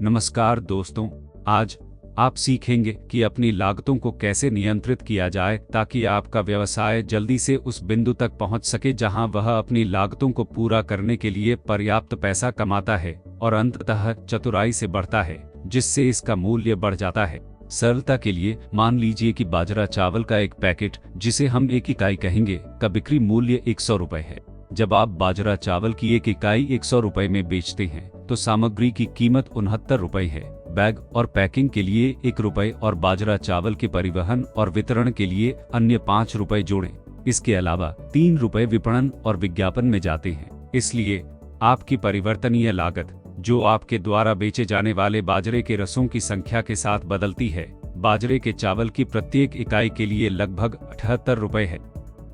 नमस्कार दोस्तों, आज आप सीखेंगे कि अपनी लागतों को कैसे नियंत्रित किया जाए ताकि आपका व्यवसाय जल्दी से उस बिंदु तक पहुंच सके जहां वह अपनी लागतों को पूरा करने के लिए पर्याप्त पैसा कमाता है और अंततः चतुराई से बढ़ता है, जिससे इसका मूल्य बढ़ जाता है। सरलता के लिए मान लीजिए कि बाजरा चावल का एक पैकेट, जिसे हम 1 इकाई कहेंगे, का बिक्री मूल्य 100 रुपए है। जब आप बाजरा चावल की 1 इकाई 100 रुपए में बेचते हैं तो सामग्री की कीमत 69 रुपए है। बैग और पैकिंग के लिए 1 रुपए और बाजरा चावल के परिवहन और वितरण के लिए अन्य 5 रुपए जोड़ें। इसके अलावा 3 रुपए विपणन और विज्ञापन में जाते हैं। इसलिए आपकी परिवर्तनीय लागत, जो आपके द्वारा बेचे जाने वाले बाजरे के रसों की संख्या के साथ बदलती है, बाजरे के चावल की प्रत्येक इकाई के लिए लगभग 78 रुपए है।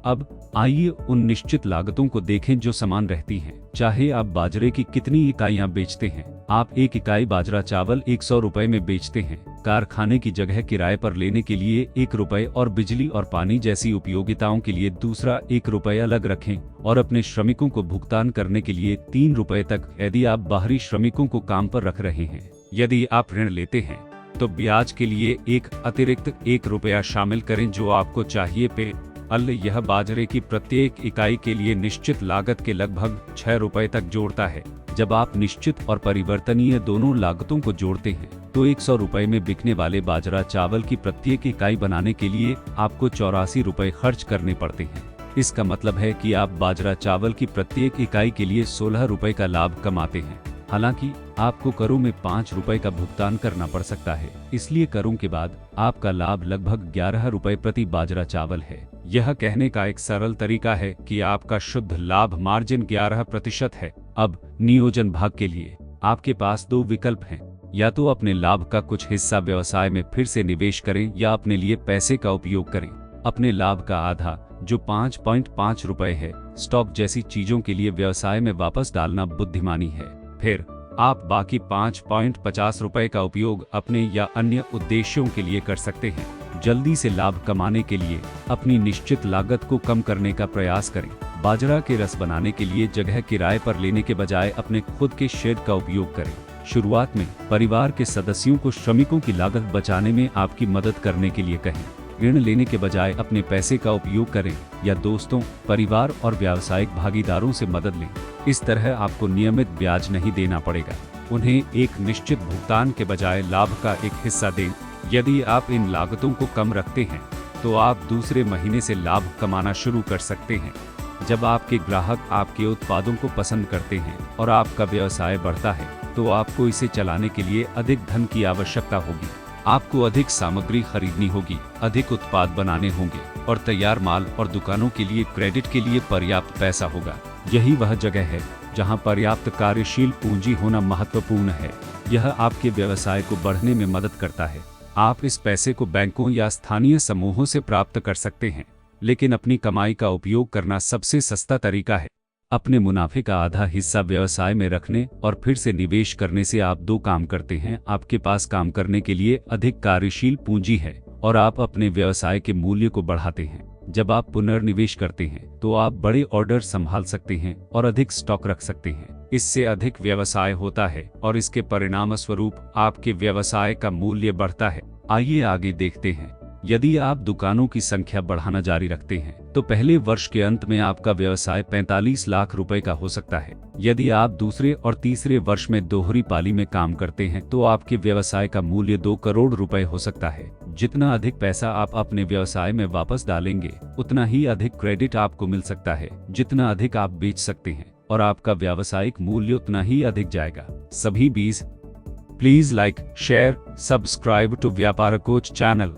अब आइए उन निश्चित लागतों को देखें जो समान रहती हैं, चाहे आप बाजरे की कितनी इकाइयां बेचते हैं। आप 1 इकाई बाजरा चावल 100 रुपए में बेचते हैं। कारखाने की जगह किराए पर लेने के लिए 1 रुपए और बिजली और पानी जैसी उपयोगिताओं के लिए दूसरा 1 रुपए अलग रखें और अपने श्रमिकों को भुगतान करने के लिए 3 रुपए तक, यदि आप बाहरी श्रमिकों को काम पर रख रहे हैं। यदि आप ऋण लेते हैं तो ब्याज के लिए एक अतिरिक्त 1 रुपया शामिल करें जो आपको चाहिए पे। यह बाजरे की प्रत्येक इकाई के लिए निश्चित लागत के लगभग 6 रुपए तक जोड़ता है। जब आप निश्चित और परिवर्तनीय दोनों लागतों को जोड़ते हैं तो 100 रुपए में बिकने वाले बाजरा चावल की प्रत्येक इकाई बनाने के लिए आपको 84 रुपए खर्च करने पड़ते हैं। इसका मतलब है कि आप बाजरा चावल की प्रत्येक इकाई के लिए 16 रुपए का लाभ कमाते हैं। हालांकि आपको करों में 5 रुपए का भुगतान करना पड़ सकता है, इसलिए करों के बाद आपका लाभ लगभग 11 रुपए प्रति बाजरा चावल है। यह कहने का एक सरल तरीका है कि आपका शुद्ध लाभ मार्जिन 11% है। अब नियोजन भाग के लिए आपके पास 2 विकल्प हैं। या तो अपने लाभ का कुछ हिस्सा व्यवसाय में फिर से निवेश करें या अपने लिए पैसे का उपयोग करें। अपने लाभ का आधा, जो 5.5 रुपए है, स्टॉक जैसी चीजों के लिए व्यवसाय में वापस डालना बुद्धिमानी है। फिर आप बाकी 5.50 रुपए का उपयोग अपने या अन्य उद्देश्यों के लिए कर सकते हैं। जल्दी से लाभ कमाने के लिए अपनी निश्चित लागत को कम करने का प्रयास करें। बाजरा के रस बनाने के लिए जगह किराए पर लेने के बजाय अपने खुद के शेड का उपयोग करें। शुरुआत में परिवार के सदस्यों को श्रमिकों की लागत बचाने में आपकी मदद करने के लिए कहें। ऋण लेने के बजाय अपने पैसे का उपयोग करें या दोस्तों, परिवार और व्यावसायिक भागीदारों से मदद लें। इस तरह आपको नियमित ब्याज नहीं देना पड़ेगा। उन्हें एक निश्चित भुगतान के बजाय लाभ का एक हिस्सा दें। यदि आप इन लागतों को कम रखते हैं तो आप दूसरे महीने से लाभ कमाना शुरू कर सकते हैं। जब आपके ग्राहक आपके उत्पादों को पसंद करते हैं और आपका व्यवसाय बढ़ता है तो आपको इसे चलाने के लिए अधिक धन की आवश्यकता होगी। आपको अधिक सामग्री खरीदनी होगी, अधिक उत्पाद बनाने होंगे और तैयार माल और दुकानों के लिए क्रेडिट के लिए पर्याप्त पैसा होगा। यही वह जगह है जहां पर्याप्त कार्यशील पूंजी होना महत्वपूर्ण है। यह आपके व्यवसाय को बढ़ने में मदद करता है। आप इस पैसे को बैंकों या स्थानीय समूहों से प्राप्त कर सकते हैं, लेकिन अपनी कमाई का उपयोग करना सबसे सस्ता तरीका है। अपने मुनाफे का आधा हिस्सा व्यवसाय में रखने और फिर से निवेश करने से आप 2 काम करते हैं। आपके पास काम करने के लिए अधिक कार्यशील पूंजी है और आप अपने व्यवसाय के मूल्य को बढ़ाते हैं। जब आप पुनर्निवेश करते हैं तो आप बड़े ऑर्डर संभाल सकते हैं और अधिक स्टॉक रख सकते हैं। इससे अधिक व्यवसाय होता है और इसके परिणामस्वरूप आपके व्यवसाय का मूल्य बढ़ता है। आइए आगे देखते हैं। यदि आप दुकानों की संख्या बढ़ाना जारी रखते हैं तो पहले वर्ष के अंत में आपका व्यवसाय 45 लाख रुपए का हो सकता है। यदि आप दूसरे और तीसरे वर्ष में दोहरी पाली में काम करते हैं तो आपके व्यवसाय का मूल्य 2 करोड़ रुपए हो सकता है। जितना अधिक पैसा आप अपने व्यवसाय में वापस डालेंगे, उतना ही अधिक क्रेडिट आपको मिल सकता है। जितना अधिक आप बेच सकते हैं और आपका व्यावसायिक मूल्य उतना ही अधिक जाएगा। सभी 20 please like, share, subscribe to Vyapar coach channel.